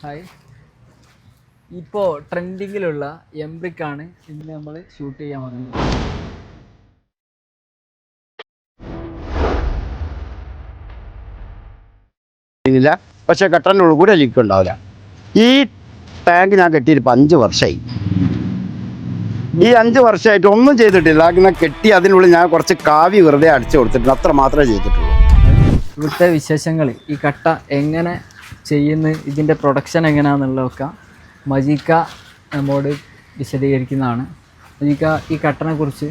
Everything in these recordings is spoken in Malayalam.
ഹായ്. ഇപ്പോൾ ട്രെൻഡിങ്ങിലുള്ള എംബ്രിക്കാണ് ഇന്ന് നമ്മൾ ഷൂട്ട് ചെയ്യാൻ വന്നത്. ഇല്ല, പക്ഷേ കട്ടറിനുള്ളിൽ കൂടെ ലീക്ക് ഉണ്ടാവില്ല. ഈ ടാങ്ക് ഞാൻ കെട്ടിയിട്ട് 5 വർഷമായി. ഈ 5 വർഷമായിട്ട് ഒന്നും ചെയ്തിട്ടില്ല. അങ്ങനെ കെട്ടി അതിനുള്ളിൽ ഞാൻ കുറച്ച് കാവി വെറുതെ അടിച്ചു കൊടുത്തിട്ടുണ്ട്, അത്ര മാത്രമേ ചെയ്തിട്ടുള്ളൂ. ഇവിടുത്തെ വിശേഷങ്ങൾ, ഈ കട്ട എങ്ങനെ ചെയ്യുന്നു, ഇതിൻ്റെ പ്രൊഡക്ഷൻ എങ്ങനെയാണെന്നുള്ളതൊക്കെ മജീക്ക നമ്മോട് വിശദീകരിക്കുന്നതാണ്. മജീക്ക, ഈ കട്ടനെ കുറിച്ച്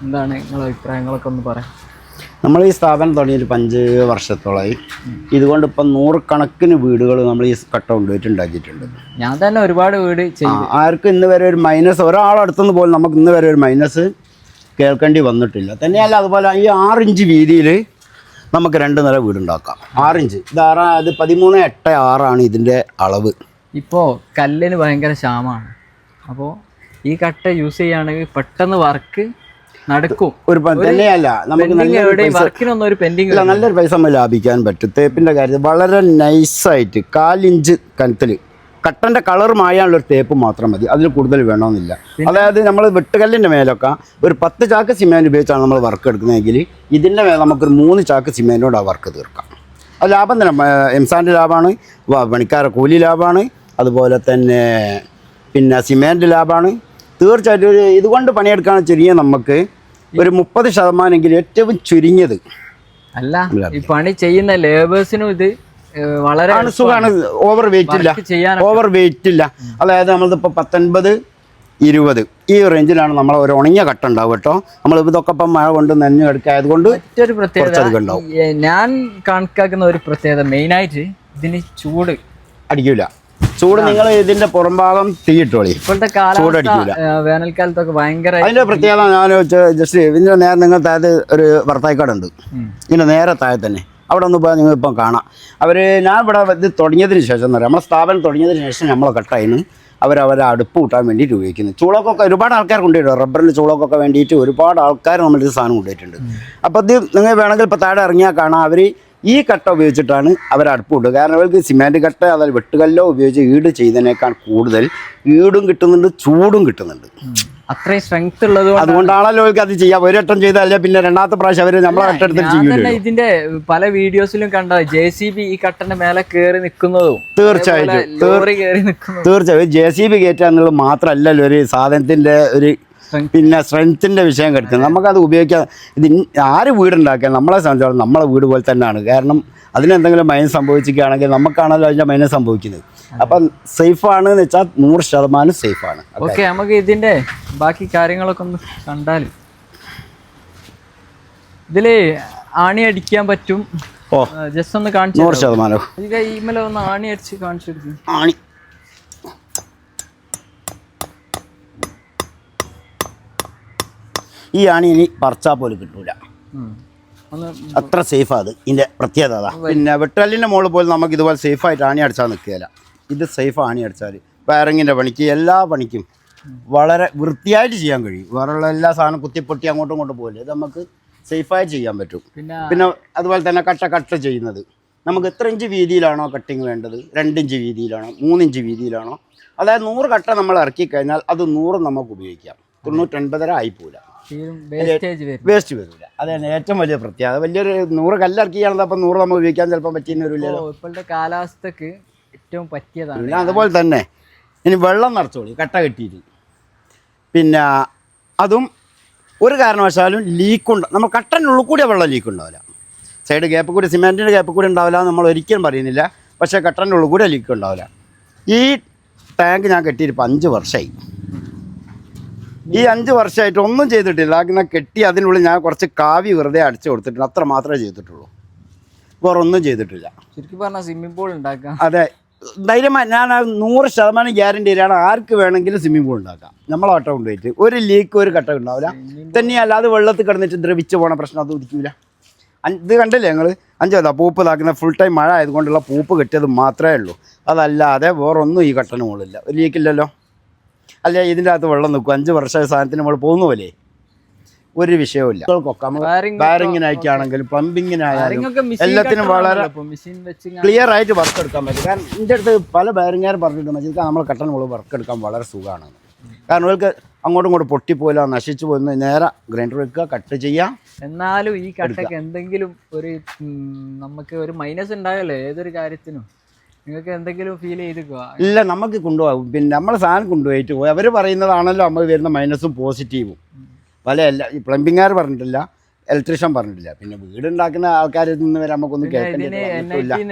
എന്താണ് നിങ്ങളുടെ അഭിപ്രായങ്ങളൊക്കെ ഒന്ന് പറയാം. നമ്മൾ ഈ സ്ഥാപനം തുടങ്ങിയിട്ട് 5 വർഷത്തോളമായി. ഇതുകൊണ്ട് ഇപ്പം 100 കണക്കിന് വീടുകൾ നമ്മൾ ഈ കട്ട കൊണ്ടുപോയിട്ട് ഉണ്ടാക്കിയിട്ടുണ്ട്. ഞാൻ തന്നെ ഒരുപാട് വീട് ചെയ്യും. ആർക്കും ഇന്ന് വരെ ഒരു മൈനസ്, ഒരാളടുത്തുനിന്ന് പോലും നമുക്ക് ഇന്ന് വരെ ഒരു മൈനസ് കേൾക്കേണ്ടി വന്നിട്ടില്ല. തന്നെയല്ല, അതുപോലെ ഈ 6 ഇഞ്ച് വീതിയിൽ നമുക്ക് 2 നില വീടുണ്ടാക്കാം. 6 ഇഞ്ച്, ഇത് 13.86 ഇതിൻ്റെ അളവ്. ഇപ്പോൾ കല്ലിന് ഭയങ്കര ക്ഷാമമാണ്. അപ്പോൾ ഈ കട്ട യൂസ് ചെയ്യുകയാണെങ്കിൽ പെട്ടെന്ന് വർക്ക് നടക്കും. ഒരു തന്നെയല്ല, നമുക്ക് വർക്കിനൊന്നും ഒരു പെൻഡിങ് ഇല്ല, നല്ലൊരു പൈസ നമ്മൾ ലാഭിക്കാൻ പറ്റും. തേപ്പിൻ്റെ കാര്യത്തിൽ വളരെ നൈസായിട്ട് 4 ഇഞ്ച് കനത്തിൽ കട്ടൻ്റെ കളർ മായാനുള്ളൊരു തേപ്പ് മാത്രം മതി, അതിൽ കൂടുതൽ വേണമെന്നില്ല. അതായത് നമ്മൾ വെട്ടുകല്ലിൻ്റെ മേലൊക്കെ ഒരു 10 ചാക്ക് സിമെൻറ്റ് ഉപയോഗിച്ചാണ് നമ്മൾ വർക്ക് എടുക്കുന്നതെങ്കിൽ ഇതിൻ്റെ മേലെ നമുക്കൊരു 3 ചാക്ക് സിമെൻറ്റോട് ആ വർക്ക് തീർക്കാം. അത് ലാഭം തന്നെ. എംസാൻ്റെ ലാഭമാണ്, പണിക്കാരെ കൂലി ലാഭമാണ്, അതുപോലെ തന്നെ പിന്നെ സിമെൻറ്റ് ലാഭമാണ്. തീർച്ചയായിട്ടും ഇതുകൊണ്ട് പണിയെടുക്കുകയാണ് ചെറിയ നമുക്ക് ഒരു 30% ഏറ്റവും ചുരുങ്ങിയത്. അല്ല, ഈ പണി ചെയ്യുന്ന ലേബേഴ്സിനും ഇത് വളരെ സുഖമാണ്. ഓവർ വെയിറ്റ് ഇല്ല. അതായത് നമ്മളിപ്പോൾ 19-20 ഈ റേഞ്ചിലാണ് നമ്മൾ ഒരു ഉണങ്ങിയ കട്ട ഉണ്ടാവും കേട്ടോ. നമ്മൾ ഇതൊക്കെ ഇപ്പം മഴ കൊണ്ട് നനഞ്ഞു കിടക്കായതുകൊണ്ട് മറ്റൊരു പ്രത്യേകത, ഞാൻ കണക്കാക്കുന്ന ഒരു പ്രത്യേകത മെയിനായിട്ട് ഇതിന് ചൂട് അടിക്കൂല. ചൂട് നിങ്ങൾ ഇതിന്റെ പുറംഭാഗം തീയിട്ടോളി. ഇപ്പോഴത്തെ കാലാവസ്ഥ വേനൽക്കാലത്തൊക്കെ ഭയങ്കര. അതിന്റെ പ്രത്യേകത ഞാൻ ജസ്റ്റ് ഇതിന്റെ നേരെ നിങ്ങൾ താഴത്ത് ഒരു വർത്തായിക്കാടുണ്ട്, ഇതിന്റെ നേരെ താഴെ തന്നെ. അവിടെ ഒന്ന് പോയാൽ നിങ്ങൾ ഇപ്പം കാണാം. ഞാൻ ഇവിടെ ഇത് തുടങ്ങിയതിന് ശേഷം എന്ന് പറയാം, നമ്മളെ സ്ഥാപനം തുടങ്ങിയതിന് ശേഷം നമ്മളെ കട്ടായിന് അവരെ അടുപ്പ് കൂട്ടാൻ വേണ്ടിയിട്ട് ഉപയോഗിക്കുന്നത്. ചൂളക്കൊക്കെ ഒരുപാട് ആൾക്കാർ കൊണ്ടുപോയിട്ടുണ്ട്. റബ്ബറിൻ്റെ ചൂളക്കൊക്കെ വേണ്ടിയിട്ട് ഒരുപാട് ആൾക്കാർ നമ്മളിത് സാധനം കൊണ്ടുപോയിട്ടുണ്ട്. അപ്പോൾ ഇത് നിങ്ങൾ വേണമെങ്കിൽ ഇപ്പോൾ താഴെ ഇറങ്ങിയാൽ കാണാം, അവർ ഈ കട്ട ഉപയോഗിച്ചിട്ടാണ് അവർ അടുപ്പ് കൂട്ടുക. കാരണം അവർക്ക് സിമെൻറ്റ് കട്ട, അതായത് വെട്ടുകല്ലോ ഉപയോഗിച്ച് ഈട് ചെയ്യുന്നതിനേക്കാൾ കൂടുതൽ ഈടും കിട്ടുന്നുണ്ട്, ചൂടും കിട്ടുന്നുണ്ട്. അത്രയും സ്ട്രെങ്ത് ഉള്ളത് അതുകൊണ്ടാണല്ലോ അവർക്ക് അത് ചെയ്യാം. ഒരു വട്ടം ചെയ്താലേ പിന്നെ രണ്ടാമത്തെ പ്രാവശ്യം അവർ നമ്മളെ കട്ടെടുത്തിട്ട് ചെയ്യും. ഇതിന്റെ പല വീഡിയോസിലും കണ്ട JCB ഈ കട്ടന്റെ മേലെ കയറി നിൽക്കുന്നതും തീർച്ചയായിട്ടും JCB കയറ്റുക എന്നുള്ളത് മാത്രമല്ലല്ലോ ഒരു സാധനത്തിന്റെ ഒരു പിന്നെ സ്ട്രെങ്ത്തിന്റെ വിഷയം കിടക്കുന്നത്. നമുക്കത് ഉപയോഗിക്കാം. ഇത് ആര് വീടുണ്ടാക്കിയാൽ നമ്മളെ സംബന്ധിച്ചോളം നമ്മളെ വീട് പോലെ തന്നെയാണ്. കാരണം അതിനെന്തെങ്കിലും മൈനസ് സംഭവിച്ചിരിക്കുകയാണെങ്കിൽ നമുക്കാണല്ലോ അതിൻ്റെ മൈനസ് സംഭവിക്കുന്നത്. അപ്പം സേഫാണ് എന്ന് വെച്ചാൽ 100% സേഫാണ്. ഓക്കെ, നമുക്ക് ഇതിൻ്റെ ബാക്കി കാര്യങ്ങളൊക്കെ ഒന്ന് കണ്ടാൽ ഇതിൽ ആണി അടിക്കാൻ പറ്റും. ജസ്റ്റ് ഒന്ന് കാണിച്ചു 100%. ഇമ്മല ഒന്ന് ആണി അടിച്ച് കാണിച്ചു കൊടുക്കും. ആണി ഈ ആണി ഇനി പറിച്ചാൽ പോലും കിട്ടൂല, അത്ര സേഫാണ്. അത് ഇതിൻ്റെ പ്രത്യേകത. പിന്നെ വെട്ടലിൻ്റെ മുകളിൽ പോലും നമുക്ക് ഇതുപോലെ സേഫായിട്ട് ആണി അടിച്ചാൽ നിൽക്കുകയില്ല. ഇത് സേഫ് ആണി അടിച്ചാൽ വയറിങ്ങിൻ്റെ പണിക്ക് എല്ലാ പണിക്കും വളരെ വൃത്തിയായിട്ട് ചെയ്യാൻ കഴിയും. വേറെയുള്ള എല്ലാ സാധനം കുത്തിപ്പൊട്ടി അങ്ങോട്ടും ഇങ്ങോട്ടും പോകില്ല. ഇത് നമുക്ക് സേഫായിട്ട് ചെയ്യാൻ പറ്റും. പിന്നെ അതുപോലെ തന്നെ കട്ട ചെയ്യുന്നത് നമുക്ക് എത്ര ഇഞ്ച് വീതിയിലാണോ കട്ടിങ് വേണ്ടത്, 2 ഇഞ്ച് വീതിയിലാണോ 3 ഇഞ്ച് വീതിയിലാണോ, അതായത് 100 കട്ട നമ്മൾ ഇറക്കി കഴിഞ്ഞാൽ അത് 100 നമുക്ക് ഉപയോഗിക്കാം. 99.5 ആയിപ്പോല, വേസ്റ്റ് വരില്ല. അതാണ് ഏറ്റവും വലിയ പ്രത്യേകത. വലിയൊരു 100 കല്ലിറക്കിയാണെങ്കിൽ അപ്പം 100 നമുക്ക് ഉപയോഗിക്കാൻ ചിലപ്പോൾ പറ്റിയെന്ന് വരില്ലല്ലോ. ഇപ്പോഴത്തെ കാലാവസ്ഥക്ക് ഏറ്റവും പറ്റിയതാണ്. പിന്നെ അതുപോലെ തന്നെ ഇനി വെള്ളം നിറച്ചോളി കട്ട കെട്ടിയിട്ട്. പിന്നെ അതും ഒരു കാരണവശാലും ലീക്കുണ്ട്. നമ്മൾ കട്ടനുള്ളിൽ കൂടിയ വെള്ളം ലീക്ക് ഉണ്ടാവില്ല. സൈഡ് ഗ്യാപ്പ് കൂടി, സിമെൻറ്റിൻ്റെ ഗ്യാപ്പ് കൂടി ഉണ്ടാവില്ല നമ്മൾ ഒരിക്കലും പറയുന്നില്ല. പക്ഷേ കട്ടൻ്റെ ഉള്ളിൽ കൂടെ ലീക്ക് ഉണ്ടാവില്ല. ഈ ടാങ്ക് ഞാൻ കെട്ടിയിട്ട് 5 വർഷമായി. ഈ 5 വർഷമായിട്ട് ഒന്നും ചെയ്തിട്ടില്ല. അങ്ങനെ കെട്ടി അതിനുള്ളിൽ ഞാൻ കുറച്ച് കാവി വെറുതെ അടിച്ചു കൊടുത്തിട്ടുണ്ട്, അത്ര മാത്രമേ ചെയ്തിട്ടുള്ളൂ. വേറെ ഒന്നും ചെയ്തിട്ടില്ല. ശരിക്കും പറഞ്ഞാൽ സ്വിമ്മിംഗ് പൂൾ ഉണ്ടാക്കാം. അതെ, ധൈര്യമായി ഞാൻ 100% ഗ്യാരണ്ടി തരാണ്. ആർക്ക് വേണമെങ്കിലും സ്വിമ്മിംഗ് പൂൾ ഉണ്ടാക്കാം. നമ്മളെ കട്ട കൊണ്ടുപോയിട്ട് ഒരു ലീക്ക് ഒരു കട്ട ഉണ്ടാവില്ല. തന്നെയല്ല അത് വെള്ളത്തിൽ കിടന്നിട്ട് ദ്രവിച്ച് പോകണ പ്രശ്നം അത് ഉദിക്കില്ല. ഇത് കണ്ടില്ലേ ഞങ്ങൾ 5 പൂപ്പ് ഇതാക്കുന്ന ഫുൾ ടൈം മഴ ആയതുകൊണ്ടുള്ള പൂപ്പ് കെട്ടിയത് മാത്രമേ ഉള്ളൂ. അതല്ലാതെ വേറൊന്നും ഈ കട്ടന് മുകളിലില്ല. ഒരു ലീക്കില്ലല്ലോ. അല്ലേ ഇതിൻ്റെ അകത്ത് വെള്ളം നിൽക്കും. 5 വർഷമായ സാധനത്തിന് നമ്മൾ പോകുന്ന പോലെ ഒരു വിഷയവുമില്ല. വയറിങ്ങിനായിട്ടാണെങ്കിലും പ്ലംബിങ്ങിനായാലും എല്ലാത്തിനും വളരെ ക്ലിയർ ആയിട്ട് വർക്ക് എടുക്കാൻ പറ്റും. കാരണം എൻ്റെ അടുത്ത് പല ബയറിങ്ങുകാരും പറഞ്ഞിട്ടുണ്ട് മജീദ് നമ്മൾ കട്ടൻ മുളക് വർക്ക് എടുക്കാൻ വളരെ സുഖമാണ്. കാരണം അവർക്ക് അങ്ങോട്ടും ഇങ്ങോട്ടും പൊട്ടിപ്പോയില്ല, നശിച്ചു പോയി, നേരെ ഗ്രൈൻഡർ വെക്കുക, കട്ട് ചെയ്യാം. എന്നാലും ഈ കട്ടക്ക് എന്തെങ്കിലും ഒരു നമുക്ക് ഒരു മൈനസ് ഉണ്ടായല്ലോ ഏതൊരു കാര്യത്തിനും. നിങ്ങൾക്ക് എന്തെങ്കിലും ഫീൽ ചെയ്തിക്കുക? ഇല്ല, നമുക്ക് കൊണ്ടുപോകും. പിന്നെ നമ്മൾ സാധനം കൊണ്ടുപോയിട്ട് പോയി അവർ പറയുന്നതാണല്ലോ നമുക്ക് വരുന്ന മൈനസും പോസിറ്റീവും. പല ഈ പ്ലംബിങ്ങുകാർ പറഞ്ഞിട്ടില്ല, ഇലക്ട്രീഷ്യൻ പറഞ്ഞിട്ടില്ല. പിന്നെ വീടുണ്ടാക്കുന്ന ആൾക്കാരിൽ നിന്ന് വരെ നമുക്കൊന്നും കേൾക്കേണ്ടി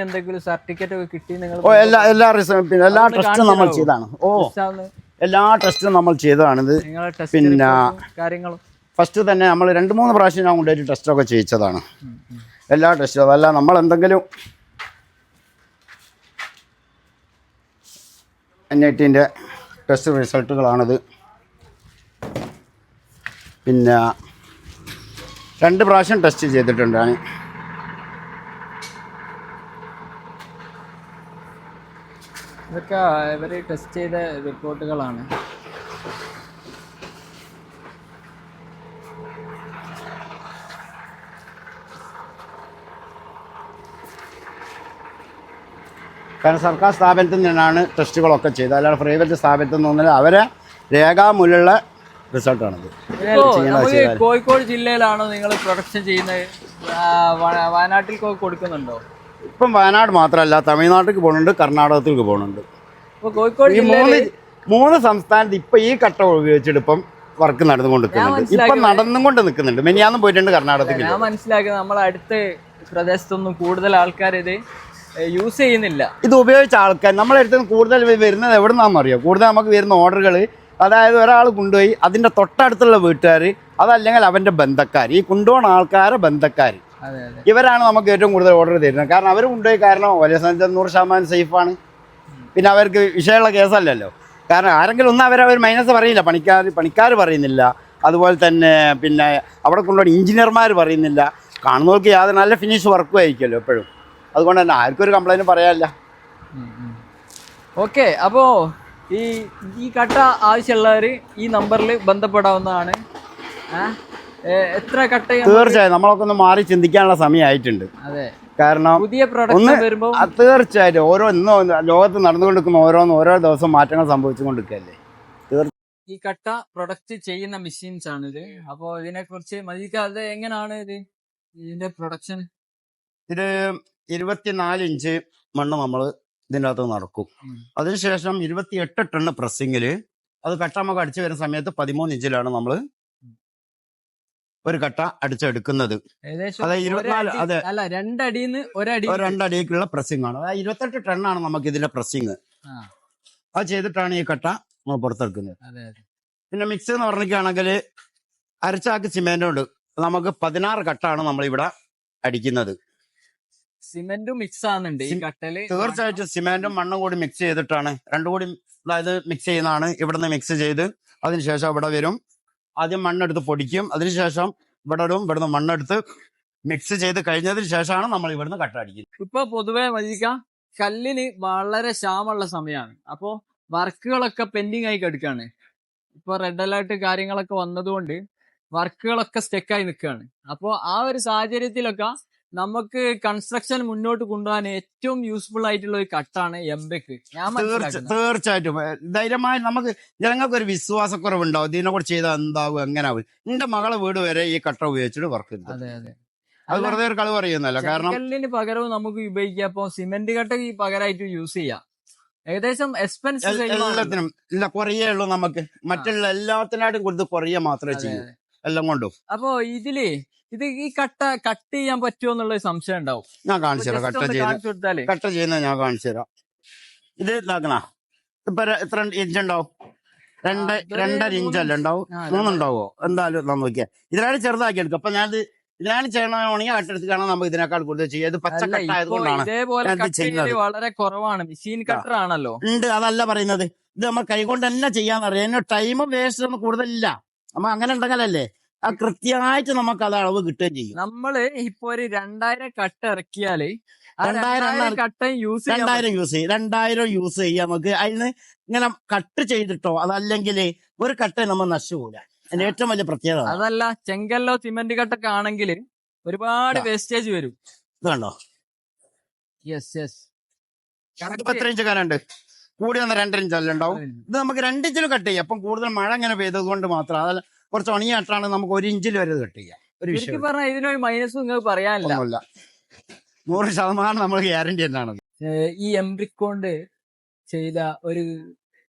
എന്തെങ്കിലും സർട്ടിഫിക്കറ്റ് ഒക്കെ കിട്ടി? നിങ്ങൾ എല്ലാ ടെസ്റ്റും നമ്മൾ ചെയ്താണ്. എല്ലാ ടെസ്റ്റും നമ്മൾ ചെയ്തതാണിത്. പിന്നെ കാര്യങ്ങളും ഫസ്റ്റ് തന്നെ നമ്മൾ 2-3 പ്രാവശ്യം ഞാൻ കൊണ്ടുപോയിട്ട് ടെസ്റ്റൊക്കെ ചെയ്യിച്ചതാണ്. എല്ലാ ടെസ്റ്റും. അതല്ല നമ്മൾ എന്തെങ്കിലും NITൻ്റെ ടെസ്റ്റ് റിസൾട്ടുകളാണിത്. പിന്നെ 2 പ്രാവശ്യം ടെസ്റ്റ് ചെയ്തിട്ടുണ്ട് ഞാൻ. ഇതൊക്കെ ഇവർ ടെസ്റ്റ് ചെയ്ത റിപ്പോർട്ടുകളാണ്. കാരണം സർക്കാർ സ്ഥാപനത്തിൽ നിന്നാണ് ടെസ്റ്റുകളൊക്കെ ചെയ്തത്, അല്ലാതെ പ്രൈവറ്റ് സ്ഥാപനത്തിൽ നിന്നൊന്നുമില്ല. അവരെ രേഖാമൂലമുള്ള റിസൾട്ടാണിത്. കോഴിക്കോട് ജില്ലയിലാണോ നിങ്ങൾ പ്രൊഡക്ഷൻ ചെയ്യുന്നത്? വയനാട്ടിൽ കൊടുക്കുന്നുണ്ടോ? ഇപ്പം വയനാട് മാത്രമല്ല, തമിഴ്നാട്ടിലേക്ക് പോകുന്നുണ്ട്, കർണാടകത്തിലേക്ക് പോകുന്നുണ്ട്. ഇപ്പോൾ കോഴിക്കോട് ഈ 3 സംസ്ഥാനത്ത് ഇപ്പം ഈ കട്ട ഉപയോഗിച്ചിട്ട് ഇപ്പം വർക്ക് നടന്നുകൊണ്ടിരിക്കുന്നുണ്ട്. ഇപ്പം നടന്നുകൊണ്ട് നിൽക്കുന്നുണ്ട്. മെനിയാന്നും പോയിട്ടുണ്ട് കർണാടകത്തിൽ. ഞാൻ മനസ്സിലാക്കുന്നത് നമ്മളെ അടുത്ത പ്രദേശത്തൊന്നും കൂടുതൽ ആൾക്കാർ ഇത് യൂസ് ചെയ്യുന്നില്ല. ഇത് ഉപയോഗിച്ച ആൾക്കാർ നമ്മളെ അടുത്ത് കൂടുതൽ വരുന്നത് എവിടെ നിന്നാണെന്ന് അറിയാം. കൂടുതൽ നമുക്ക് വരുന്ന ഓർഡറുകൾ, അതായത് ഒരാൾ കൊണ്ടുപോയി അതിൻ്റെ തൊട്ടടുത്തുള്ള വീട്ടുകാർ, അതല്ലെങ്കിൽ അവൻ്റെ ബന്ധക്കാർ, ഈ കൊണ്ടുപോകുന്ന ആൾക്കാരെ ബന്ധക്കാർ, ഇവരാണ് നമുക്ക് ഏറ്റവും കൂടുതൽ ഓർഡർ തരുന്നത്. കാരണം അവർ കൊണ്ടുപോയി, കാരണം വലിയ സംഖ്യ 100% സേഫാണ്. പിന്നെ അവർക്ക് വിഷയമുള്ള കേസല്ലല്ലോ. കാരണം ആരെങ്കിലും ഒന്നും അവർ മൈനസ് പറയില്ല, പണിക്കാർ പറയുന്നില്ല. അതുപോലെ തന്നെ പിന്നെ അവിടെ കൊണ്ടുപോയി എഞ്ചിനീയർമാർ പറയുന്നില്ല. കാണുന്നവർക്ക് യാതൊരു നല്ല ഫിനിഷ് വർക്കും ആയിരിക്കുമല്ലോ എപ്പോഴും. അതുകൊണ്ട് തന്നെ ആർക്കും ഒരു കംപ്ലൈൻറ്റ് പറയാനില്ല. ഓക്കെ, അപ്പോൾ ഈ കട്ട ആവശ്യമുള്ളവർ ഈ നമ്പറിൽ ബന്ധപ്പെടാവുന്നതാണ്. എത്ര കട്ട? തീർച്ചയായും നമ്മളൊക്കെ ഒന്ന് മാറി ചിന്തിക്കാനുള്ള സമയമായിട്ടുണ്ട്. അതെ, കാരണം പുതിയ പ്രൊഡക്ഷൻ വരുമ്പോൾ തീർച്ചയായിട്ടും ഇന്നും ലോകത്ത് നടന്നുകൊണ്ടിരിക്കുന്ന ഓരോ ദിവസം മാറ്റങ്ങൾ സംഭവിച്ചുകൊണ്ടിരിക്കുകയല്ലേ. ഈ കട്ട പ്രൊഡക്റ്റ് ചെയ്യുന്ന മെഷീൻസ് ആണിത്. അപ്പോൾ ഇതിനെ കുറിച്ച് മജീദ് അത് എങ്ങനെയാണ് ഇതിന്റെ പ്രൊഡക്ഷൻ? ഇത് 24 ഇഞ്ച് മണ്ണ് നമ്മൾ ഇതിൻ്റെ അകത്ത് നടക്കും. അതിനുശേഷം 28 ടണ്ണ് പ്രസ്സിങ്ങിൽ അത് കട്ട നമുക്ക് അടിച്ചു വരുന്ന സമയത്ത് 13 ഇഞ്ചിലാണ് നമ്മൾ ഒരു കട്ട അടിച്ചെടുക്കുന്നത്. അതായത് 24, അതെ, 2 അടിക്കുള്ള പ്രസ്സിംഗ് ആണ്. അതായത് 28 ടണ്ണാണ് നമുക്ക് ഇതിന്റെ പ്രസ്സിങ്. അത് ചെയ്തിട്ടാണ് ഈ കട്ട നമ്മൾ പുറത്തെടുക്കുന്നത്. പിന്നെ മിക്സ് എന്ന് പറഞ്ഞിരിക്കുകയാണെങ്കിൽ അരച്ചാക്ക് സിമെന്റ് ഉണ്ട്. നമുക്ക് 16 കട്ടാണ് നമ്മളിവിടെ അടിക്കുന്നത്. സിമെന്റും മിക്സ് ആകുന്നുണ്ട് ഈ കട്ടല്. തീർച്ചയായിട്ടും സിമെന്റും മണ്ണും കൂടി മിക്സ് ചെയ്തിട്ടാണ്, രണ്ടും കൂടി അതായത് മിക്സ് ചെയ്യുന്നതാണ്. ഇവിടുന്ന് മിക്സ് ചെയ്ത് അതിനുശേഷം ഇവിടെ വരും. ആദ്യം മണ്ണെടുത്ത് പൊടിക്കും, അതിനുശേഷം ഇവിടെ ഇടും. ഇവിടുന്ന് മണ്ണെടുത്ത് മിക്സ് ചെയ്ത് കഴിഞ്ഞതിന് ശേഷമാണ് നമ്മൾ ഇവിടുന്ന് കട്ട അടിക്കുന്നത്. ഇപ്പൊ പൊതുവെ മജീദ് കല്ലിന് വളരെ ക്ഷാമമുള്ള സമയമാണ്. അപ്പോൾ വർക്കുകളൊക്കെ പെൻഡിങ് ആയി കിടക്കുകയാണ്. ഇപ്പൊ റെഡ് അലേർട്ട് കാര്യങ്ങളൊക്കെ വന്നതുകൊണ്ട് വർക്കുകളൊക്കെ സ്റ്റെക്കായി നിൽക്കുകയാണ്. അപ്പോൾ ആ ഒരു സാഹചര്യത്തിലൊക്കെ നമുക്ക് കൺസ്ട്രക്ഷൻ മുന്നോട്ട് കൊണ്ടുപോകാൻ ഏറ്റവും യൂസ്ഫുൾ ആയിട്ടുള്ള ഒരു കട്ടാണ് എംബെക്ക്. തീർച്ചയായിട്ടും ധൈര്യമായി നമുക്ക് ജനങ്ങൾക്ക് ഒരു വിശ്വാസക്കുറവുണ്ടാവും. ഇതിനെ കൂടെ ചെയ്താൽ എന്താവും, എങ്ങനെയാവും. എന്റെ മകളെ വീട് വരെ ഈ കട്ട ഉപയോഗിച്ചിട്ട് വർക്ക് ചെയ്യുന്നത്. അതെ അതെ, അത് വെറുതെ ഒരു കളി പറയുന്നല്ലോ. കാരണം കല്ലിന് പകരവും നമുക്ക് ഉപയോഗിക്കാം. അപ്പൊ സിമെന്റ് കട്ട ഈ പകരമായിട്ട് യൂസ് ചെയ്യാം. ഏകദേശം എക്സ്പെൻസ് എല്ലാത്തിനും ഇല്ല, കുറയേ ഉള്ളൂ. നമുക്ക് മറ്റുള്ള എല്ലാത്തിനായിട്ടും കൊടുത്ത് കുറയെ മാത്രമേ ചെയ്യൂ എല്ലാം കൊണ്ടും. അപ്പൊ ഇത് ഈ കട്ട് ചെയ്യാൻ പറ്റുമോ എന്നുള്ള സംശയം ഉണ്ടാവും. ഞാൻ കാണിച്ചു തരാം. കട്ട ചെയ്യുന്ന ഞാൻ കാണിച്ചു തരാം. ഇത് ഇതാക്കണ ഇപ്പൊ എത്ര ഇഞ്ച് ഉണ്ടാവും? 2.5 ഇഞ്ചല്ലേ ഉണ്ടാവും? 3 ഉണ്ടാവോ? എന്തായാലും നോക്കിയാ ഇതിനാണ് ചെറുതാക്കി എടുക്കുക. അപ്പൊ ഞാൻ ഇതിനാണ് ചെയ്യണമെങ്കിൽ കട്ടെടുത്ത് കാണാൻ നമുക്ക് ഇതിനേക്കാൾ കൂടുതൽ ചെയ്യാം. ഇത് പച്ചക്കട്ടായതുകൊണ്ടാണ് വളരെ കുറവാണ്, മെഷീൻ കട്ടർ ആണല്ലോ. ഉണ്ട്, അതല്ല പറയുന്നത്. ഇത് നമ്മൾ കൈകൊണ്ട് തന്നെ ചെയ്യാന്നറിയാം. ടൈം വേസ്റ്റ് ഒന്നും കൂടുതലില്ല. നമ്മ അങ്ങനെ ഉണ്ടെങ്കിലല്ലേ ആ കൃത്യമായിട്ട് നമുക്ക് അത് അളവ് കിട്ടുകയും ചെയ്യും. നമ്മള് ഇപ്പൊ ഒരു 2000 കട്ട ഇറക്കിയാല് 2000 കട്ട യൂസ് 2000 യൂസ് ചെയ്യാം നമുക്ക്. അതിന് ഇങ്ങനെ കട്ട് ചെയ്തിട്ടോ അതല്ലെങ്കിൽ ഒരു കട്ട നമ്മൾ നശിച്ചുകൂല. അതിന്റെ ഏറ്റവും വലിയ പ്രത്യേകത അതാ. അതല്ല ചെങ്കല്ലോ സിമെന്റ് കട്ടൊക്കെ ആണെങ്കിൽ ഒരുപാട് വേസ്റ്റേജ് വരും. ഇത് കണ്ടോ, യെസ് യെസ് ഇതിപ്പോ എത്ര ഇഞ്ച് കനുണ്ട്? കൂടി വന്ന 2 ഇഞ്ച് അല്ല ഉണ്ടാവും. ഇത് നമുക്ക് 2 ഇഞ്ചിൽ കട്ട് ചെയ്യാം. അപ്പം കൂടുതൽ മഴ ഇങ്ങനെ പെയ്തത് കൊണ്ട് മാത്രം, അതല്ല കുറച്ച് ഉണങ്ങിയ കട്ടാണ് നമുക്ക് 1 ഇഞ്ചിൽ വരെ ഇത് കട്ട് ചെയ്യാം. ഒരു വിഷയം പറഞ്ഞാൽ ഇതിനൊരു മൈനസ് നിങ്ങൾക്ക് പറയാനില്ല. 100% നമ്മൾ ഗ്യാരണ്ടി തന്നെയാണ്. ഈ എംബ്രിക് കൊണ്ട് ചെയ്ത ഒരു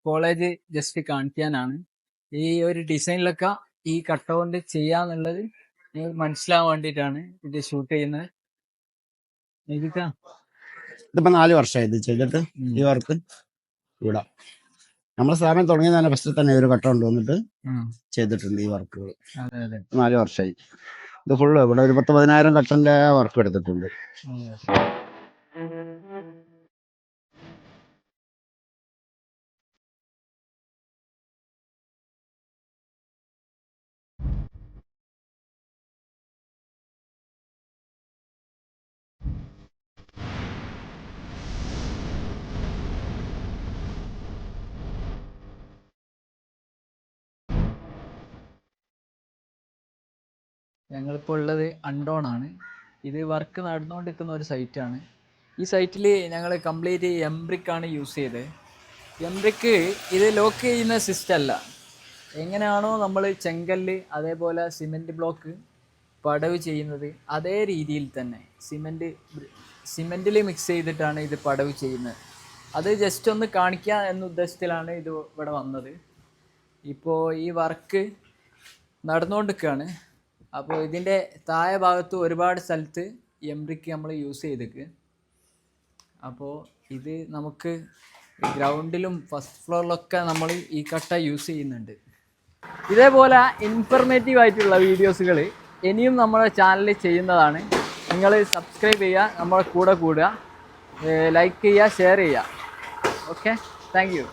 കോളേജ് ജസ്റ്റ് കാണിക്കാനാണ്. ഈ ഒരു ഡിസൈനിലൊക്കെ ഈ കട്ട കൊണ്ട് ചെയ്യാന്നുള്ളത് നിങ്ങൾക്ക് മനസ്സിലാവാൻ വേണ്ടിയിട്ടാണ് ഇത് ഷൂട്ട് ചെയ്യുന്നത്. ഇതിപ്പോ 4 വർഷമായി ഇത് ചെയ്തിട്ട്. ഈ വർക്ക് ഇവിടെ നമ്മളെ സ്ഥാപനം തുടങ്ങിയ തന്നെ ഫസ്റ്റ് തന്നെ ഒരു കട്ട കൊണ്ടുവന്നിട്ട് ചെയ്തിട്ടുണ്ട് ഈ വർക്കുകൾ. 4 വർഷമായി. ഇത് ഫുള്ള് ഇവിടെ ഒരു 10,000-15,000 കട്ടന്റെ വർക്ക് എടുത്തിട്ടുണ്ട്. ഞങ്ങളിപ്പോൾ ഉള്ളത് അണ്ടോൺ ആണ്. ഇത് വർക്ക് നടന്നുകൊണ്ടിരിക്കുന്ന ഒരു സൈറ്റാണ്. ഈ സൈറ്റിൽ ഞങ്ങൾ കംപ്ലീറ്റ് എംബ്രിക് ആണ് യൂസ് ചെയ്തത്. എംബ്രിക്ക് ഇത് ലോക്ക് ചെയ്യുന്ന സിസ്റ്റം അല്ല. എങ്ങനെയാണോ നമ്മൾ ചെങ്കല്ല് അതേപോലെ സിമെൻറ്റ് ബ്ലോക്ക് പടവ് ചെയ്യുന്നത് അതേ രീതിയിൽ തന്നെ സിമെൻറ്റിൽ മിക്സ് ചെയ്തിട്ടാണ് ഇത് പടവ് ചെയ്യുന്നത്. അത് ജസ്റ്റ് ഒന്ന് കാണിക്കുക എന്ന ഉദ്ദേശത്തിലാണ് ഇത് ഇവിടെ വന്നത്. ഇപ്പോൾ ഈ വർക്ക് നടന്നുകൊണ്ടിരിക്കുകയാണ്. അപ്പോൾ ഇതിൻ്റെ താഴെ ഭാഗത്ത് ഒരുപാട് സ്ഥലത്ത് എംബ്രിക്ക് നമ്മൾ യൂസ് ചെയ്തേക്ക്. അപ്പോൾ ഇത് നമുക്ക് ഗ്രൗണ്ടിലും ഫസ്റ്റ് ഫ്ലോറിലൊക്കെ നമ്മൾ ഈ കട്ട യൂസ് ചെയ്യുന്നുണ്ട്. ഇതേപോലെ ഇൻഫർമേറ്റീവ് ആയിട്ടുള്ള വീഡിയോസുകൾ ഇനിയും നമ്മുടെ ചാനലിൽ ചെയ്യുന്നതാണ്. നിങ്ങൾ സബ്സ്ക്രൈബ് ചെയ്യുക, നമ്മളെ കൂടെ കൂടുക, ലൈക്ക് ചെയ്യുക, ഷെയർ ചെയ്യുക. Okay, thank you.